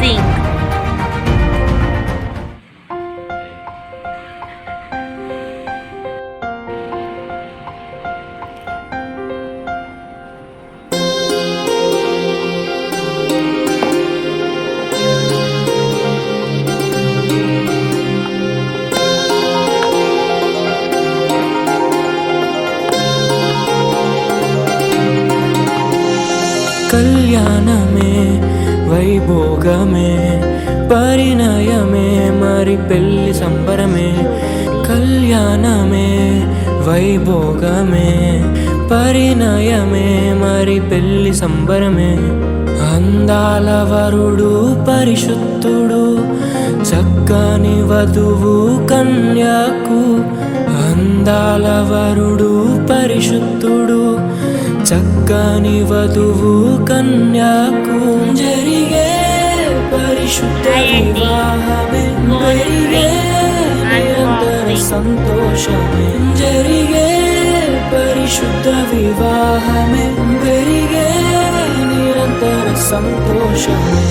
Music. కళ్యాణమే వైభోగమే పరిణయమే మరి పెళ్లి సంబరమే. కళ్యాణమే వైభోగమే పరిణయమే మరి పెళ్లి సంబరమే. అందాల వరుడు పరిశుద్ధుడు చక్కని వధువు కన్యాకు. అందాల వరుడు పరిశుద్ధుడు చక్కని వధువు కన్యాకు. జరిగే పరిశుద్ధ వివాహమే జరిగే నిరంతర సంతోషమే. జరిగే పరిశుద్ధ వివాహమే జరిగే నిరంతర సంతోషమే.